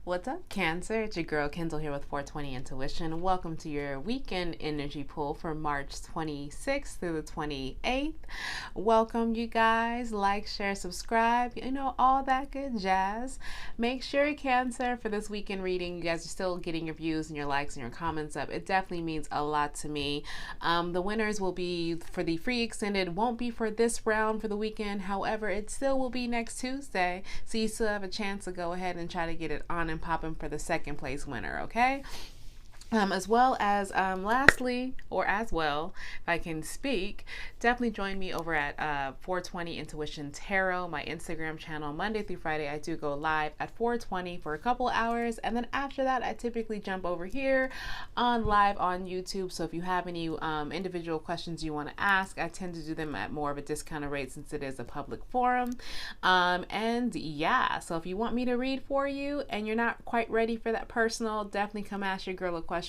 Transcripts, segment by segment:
What's up, Cancer? It's your girl Kendall here with 420 Intuition. Welcome to your weekend energy pull for March 26th through the 28th. Welcome, you guys. Like, share, subscribe, all that good jazz. Make sure, Cancer, for this weekend reading, you guys are still getting your views and your likes and your comments up. It definitely means a lot to me. The winners will be for the free extended, won't be for this round for the weekend. However, it still will be next Tuesday. So you still have a chance to go ahead and try to get it on and popping for the second place winner, okay? As well as lastly, or as well, if I can speak, definitely join me over at 420 Intuition Tarot, my Instagram channel. Monday through Friday, I do go live at 420 for a couple hours, and then after that, I typically jump over here on live on YouTube. So if you have any individual questions you want to ask, I tend to do them at more of a discounted rate since it is a public forum. And yeah, so if you want me to read for you and you're not quite ready for that personal, definitely come ask your girl a question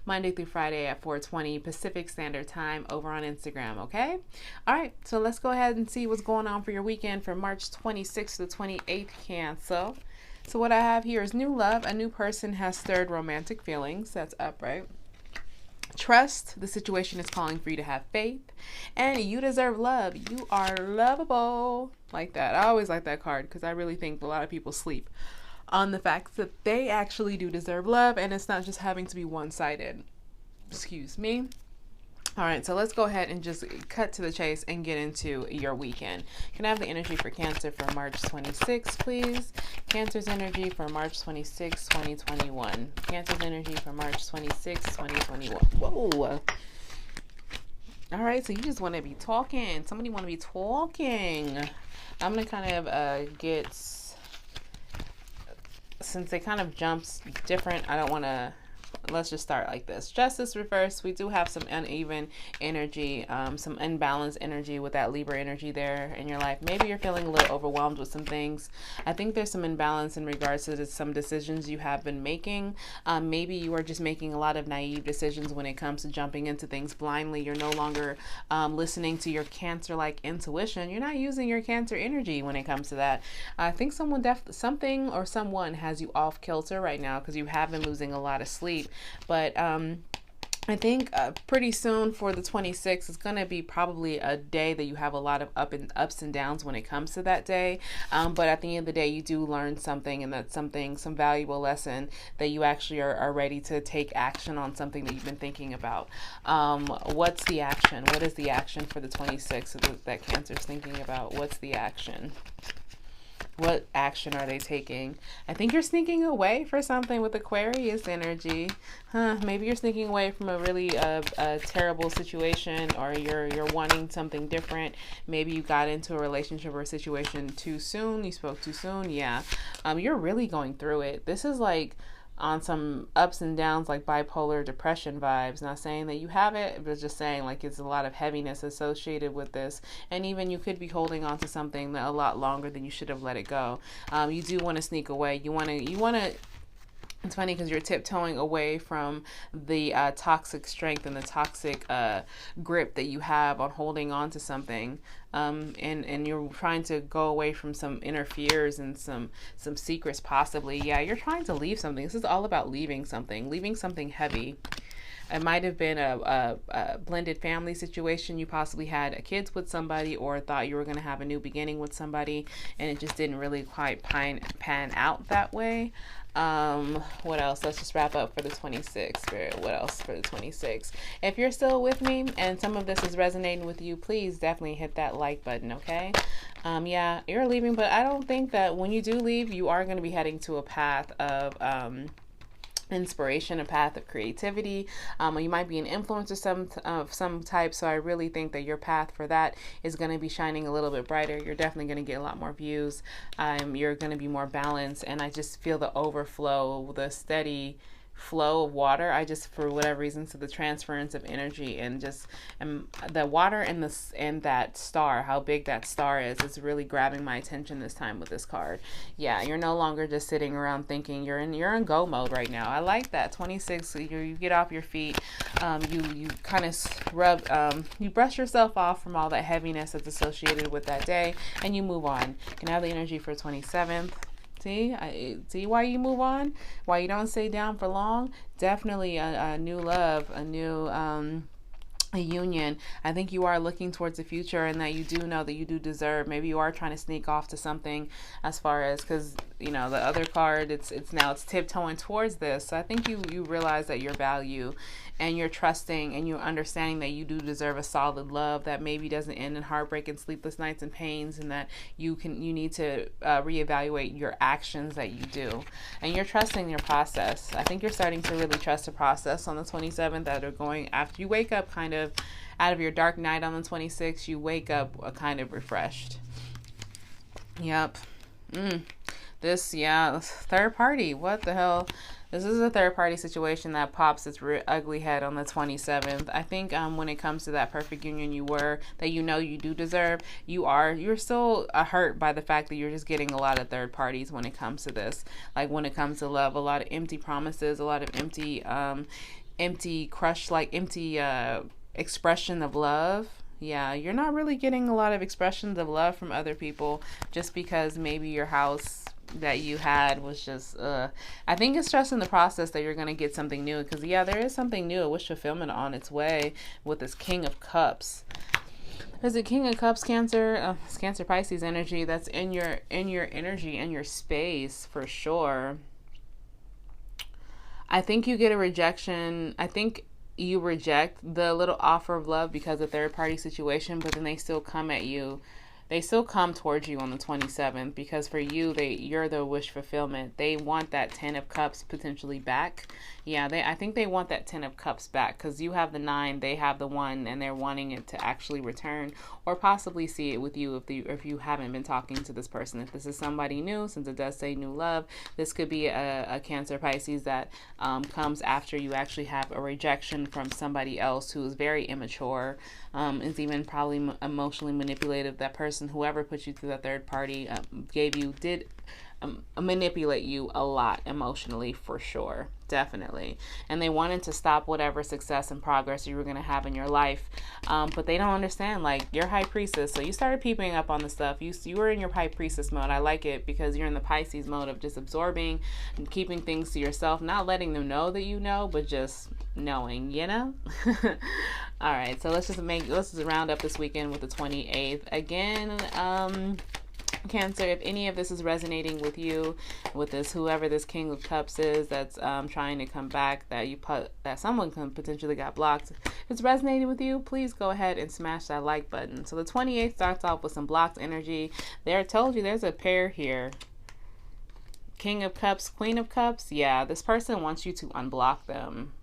Monday through Friday at 4:20 Pacific Standard Time over on Instagram, okay? All right, so let's go ahead and see what's going on for your weekend from March 26th to 28th, Cancer. So what I have here is new love. A new person has stirred romantic feelings. That's upright. Trust. The situation is calling for you to have faith. And you deserve love. You are lovable. Like that. I always like that card because I really think a lot of people sleep on the fact that they actually do deserve love, and it's not just having to be one-sided. Excuse me. All right, so let's go ahead and just cut to the chase and get into your weekend. Can I have the energy for Cancer for March 26th, please? Cancer's energy for March 26, 2021. Cancer's energy for March 26, 2021. Whoa. All right, so you just want to be talking. Somebody want to be talking. I'm going to kind of get... Since it kind of jumps different, I don't want to, let's just start like this. Justice reverse, we do have some uneven energy, some unbalanced energy with that Libra energy there in your life. Maybe you're feeling a little overwhelmed with some things. I think there's some imbalance in regards to some decisions you have been making. Maybe you are just making a lot of naive decisions when it comes to jumping into things blindly. You're no longer listening to your Cancer-like intuition. You're not using your Cancer energy when it comes to that. I think someone has you off kilter right now because you have been losing a lot of sleep. But I think pretty soon for the 26th, it's going to be probably a day that you have a lot of ups and downs when it comes to that day. But at the end of the day, you do learn something, and that's some valuable lesson that you actually are ready to take action on something that you've been thinking about. What's the action? What is the action for the 26th that Cancer's thinking about? What's the action? What action are they taking? I think you're sneaking away for something with Aquarius energy. Maybe you're sneaking away from a really terrible situation, or you're wanting something different. Maybe you got into a relationship or a situation too soon. You spoke too soon. Yeah. You're really going through it. This is like on some ups and downs, like bipolar depression vibes. Not saying that you have it, but just saying like it's a lot of heaviness associated with this. And even you could be holding on to something that a lot longer than you should have let it go. You do want to sneak away. You want to It's funny because you're tiptoeing away from the toxic strength and the toxic grip that you have on holding on to something. And you're trying to go away from some inner fears and some secrets possibly. Yeah, you're trying to leave something. This is all about leaving something heavy. It might have been a blended family situation. You possibly had kids with somebody, or thought you were going to have a new beginning with somebody, and it just didn't really quite pan out that way. What else? Let's just wrap up for the 26th. Spirit, what else for the 26th? If you're still with me and some of this is resonating with you, please definitely hit that like button, okay? Yeah, you're leaving, but I don't think that when you do leave, you are going to be heading to a path of inspiration, a path of creativity. You might be an influencer of some type, so I really think that your path for that is going to be shining a little bit brighter. You're definitely going to get a lot more views. You're going to be more balanced, and I just feel the overflow, the steady flow of water. I just, for whatever reason, so the transference of energy and just the water and that star, how big that star is really grabbing my attention this time with this card. Yeah, you're no longer just sitting around thinking. You're in go mode right now. I like that. 26, you get off your feet. You kind of you brush yourself off from all that heaviness that's associated with that day, and you move on. Can I have the energy for 27th? See why you move on, why you don't stay down for long. Definitely a new love, a new a union. I think you are looking towards the future, and that you do know that you do deserve. Maybe you are trying to sneak off to something, as far as, because you know the other card, it's tiptoeing towards this. So I think you realize that your value, and you're trusting, and you're understanding that you do deserve a solid love that maybe doesn't end in heartbreak and sleepless nights and pains, and that you need to reevaluate your actions that you do, and you're trusting your process. I think you're starting to really trust the process on the 27th, that are going after you wake up kind of out of your dark night on the 26th. You wake up kind of refreshed. Yep. This, yeah, third party. What the hell? This is a third party situation that pops its ugly head on the 27th. I think when it comes to that perfect union that you know you do deserve, you're still hurt by the fact that you're just getting a lot of third parties when it comes to this. Like when it comes to love, a lot of empty promises, a lot of empty crush, like empty expression of love. Yeah, you're not really getting a lot of expressions of love from other people, just because maybe your house that you had was just I think it's stressing the process that you're going to get something new, because yeah, there is something new, a wish fulfillment on its way with this King of Cups. There's a King of Cups, Cancer, it's Cancer Pisces energy that's in your energy and your space for sure. I think you get a rejection. I think you reject the little offer of love because of third party situation, but then they still come at you. They still come towards you on the 27th, because for you, you're the wish fulfillment. They want that 10 of Cups potentially back. Yeah, I think they want that 10 of Cups back, because you have the 9, they have the 1, and they're wanting it to actually return, or possibly see it with you if you haven't been talking to this person. If this is somebody new, since it does say new love, this could be a Cancer Pisces that comes after you actually have a rejection from somebody else who is very immature, is even probably emotionally manipulative. That person, whoever put you through the third party, did manipulate you a lot emotionally, for sure, definitely. And they wanted to stop whatever success and progress you were going to have in your life, but they don't understand, like, you're High Priestess, so you started peeping up on the stuff. You were in your High Priestess mode. I like it, because you're in the Pisces mode of just absorbing and keeping things to yourself, not letting them know that you know, but just knowing, you know. All right, so let's just round up this weekend with the 28th again. Cancer, if any of this is resonating with you, with this, whoever this King of Cups is that's trying to come back, that someone potentially got blocked, if it's resonating with you, please go ahead and smash that like button. So the 28th starts off with some blocked energy. I told you there's a pair here. King of Cups, Queen of Cups. Yeah, this person wants you to unblock them.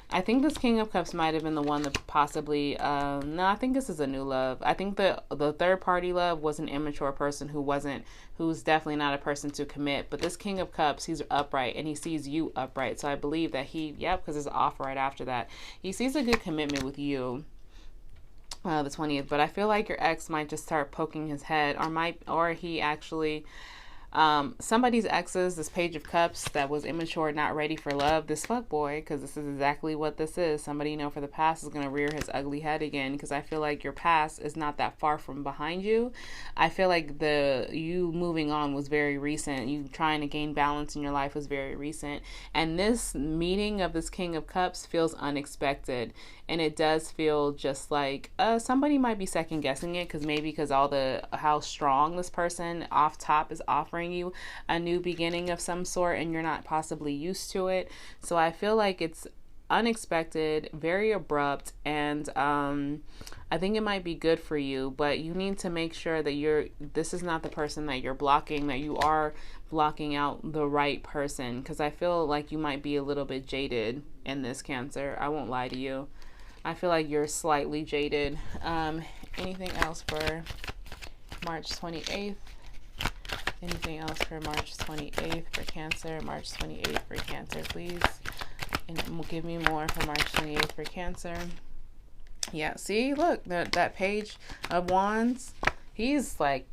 I think this King of Cups might have been the one that possibly, no, I think this is a new love. I think the third party love was an immature person who's definitely not a person to commit. But this King of Cups, he's upright, and he sees you upright. So I believe that because there's an offer right after that. He sees a good commitment with you. The 20th, but I feel like your ex might just start poking his head, or he actually, somebody's exes, this Page of Cups that was immature, not ready for love, this fuckboy, because this is exactly what this is. Somebody you know for the past is going to rear his ugly head again, because I feel like your past is not that far from behind you. I feel like you moving on was very recent. You trying to gain balance in your life was very recent. And this meeting of this King of Cups feels unexpected. And it does feel just like somebody might be second guessing it, because how strong this person off top is offering you a new beginning of some sort, and you're not possibly used to it. So I feel like it's unexpected, very abrupt, and I think it might be good for you, but you need to make sure that this is not the person that you're blocking, that you are blocking out the right person, because I feel like you might be a little bit jaded in this, Cancer. I won't lie to you. I feel like you're slightly jaded. Anything else for March 28th? Anything else for March 28th for Cancer? March 28th for Cancer, please. And give me more for March 28th for Cancer. Yeah, see, look, that Page of Wands, he's like,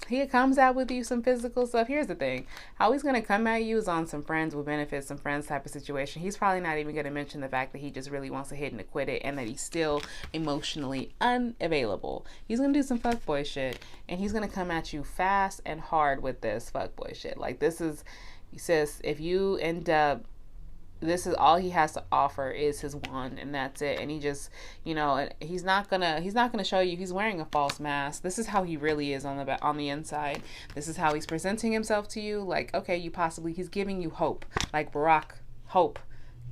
He comes out with you some physical stuff. Here's the thing. How he's going to come at you is on some friends with benefits, some friends type of situation. He's probably not even going to mention the fact that he just really wants to hit and to quit it and that he's still emotionally unavailable. He's going to do some fuckboy shit and he's going to come at you fast and hard with this fuckboy shit. Like, this is, he says, if you end up, this is all he has to offer is his wand, and that's it. And he just, you know, he's not gonna show you. He's wearing a false mask. This is how he really is on the inside. This is how he's presenting himself to you. Like, okay, he's giving you hope, like Barack, hope,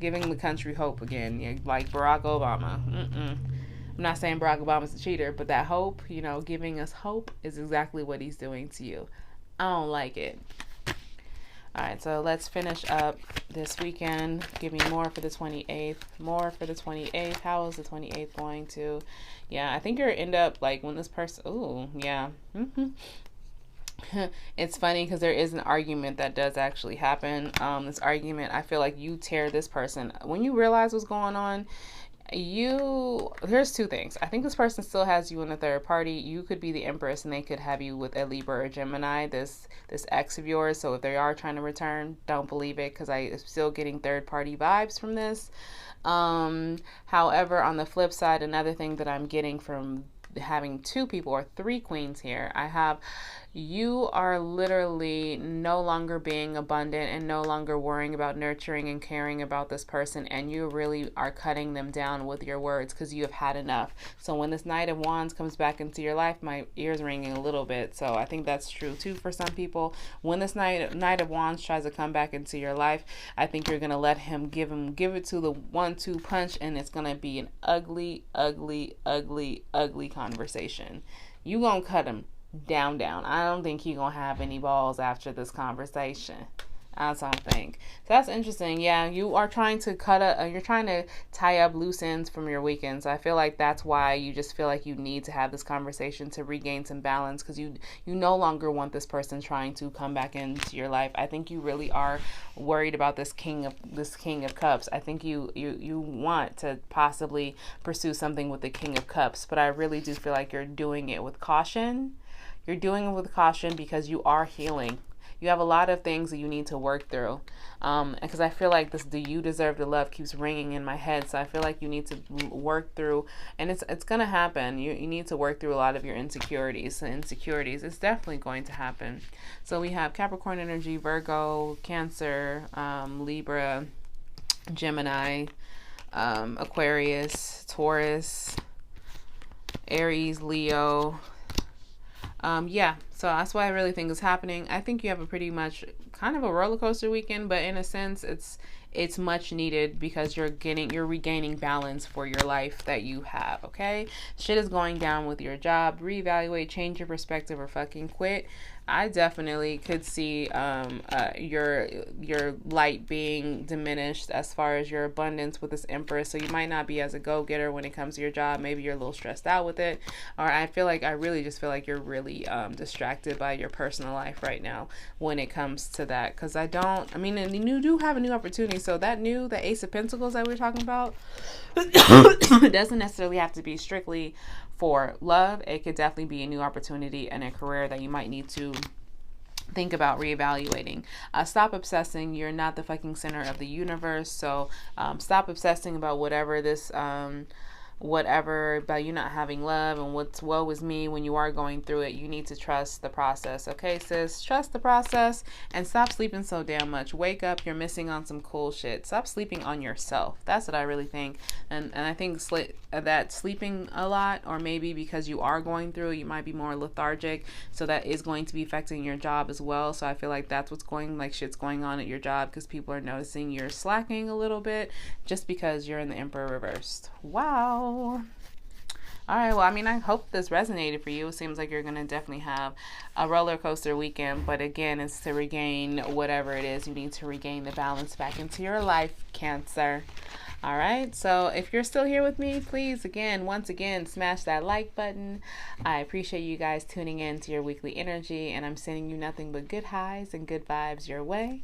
giving the country hope again, like Barack Obama. I'm not saying Barack Obama's a cheater, but that hope, you know, giving us hope is exactly what he's doing to you. I don't like it. All right, so let's finish up this weekend. Give me more for the 28th. More for the 28th. How is the 28th going to? Yeah, I think you're end up like when this person. Ooh, yeah. It's funny because there is an argument that does actually happen. This argument, I feel like you tear this person when you realize what's going on. Here's two things. I think this person still has you in a third party. You could be the Empress and they could have you with a Libra or Gemini, this ex of yours. So if they are trying to return, don't believe it, because I'm still getting third party vibes from this. However, on the flip side, another thing that I'm getting from having two people or three queens here, I have you are literally no longer being abundant and no longer worrying about nurturing and caring about this person, and you really are cutting them down with your words because you have had enough. So when this Knight of Wands comes back into your life, my ears ringing a little bit. So I think that's true too for some people. When this Knight of Wands tries to come back into your life, I think you're gonna let him give it to the 1-2 punch, and it's gonna be an ugly conversation. You gonna cut him down. I don't think he's gonna have any balls after this conversation. I don't think. So that's interesting. Yeah, you are trying to you're trying to tie up loose ends from your weekends. I feel like that's why you just feel like you need to have this conversation to regain some balance, because you no longer want this person trying to come back into your life. I think you really are worried about this King of Cups. I think you want to possibly pursue something with the King of Cups, but I really do feel like you're doing it with caution. You're doing it with caution because you are healing. You have a lot of things that you need to work through. Because I feel like this, the "you deserve the love" keeps ringing in my head. So I feel like you need to work through, and it's going to happen. You need to work through a lot of your insecurities. It's definitely going to happen. So we have Capricorn energy, Virgo, Cancer, Libra, Gemini, Aquarius, Taurus, Aries, Leo. Yeah, so that's what I really think is happening. I think you have a pretty much kind of a roller coaster weekend, but in a sense, it's much needed because you're regaining balance for your life that you have. Okay, shit is going down with your job. Reevaluate, change your perspective, or fucking quit. I definitely could see your light being diminished as far as your abundance with this Empress. So you might not be as a go-getter when it comes to your job. Maybe you're a little stressed out with it, or I really just feel like you're really distracted by your personal life right now when it comes to that. Because and you do have a new opportunity. So the Ace of Pentacles that we were talking about doesn't necessarily have to be strictly for love. It could definitely be a new opportunity and a career that you might need to think about reevaluating. Stop obsessing. You're not the fucking center of the universe. So stop obsessing about whatever about you not having love and what's woe is me. When you are going through it, you need to trust the process. Okay, sis, trust the process and stop sleeping so damn much. Wake up, you're missing on some cool shit. Stop sleeping on yourself. That's what I really think. And I think that sleeping a lot, or maybe because you are going through, you might be more lethargic, so that is going to be affecting your job as well. So I feel like that's what's shit's going on at your job, because people are noticing you're slacking a little bit just because you're in the Emperor reversed. Wow. All right, well, I hope this resonated for you. It seems like you're going to definitely have a roller coaster weekend, but again, it's to regain whatever it is. You need to regain the balance back into your life, Cancer. All right, so if you're still here with me, please, once again, smash that like button. I appreciate you guys tuning in to your weekly energy, and I'm sending you nothing but good highs and good vibes your way.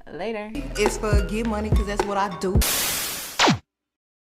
Later. It's for get money, because that's what I do.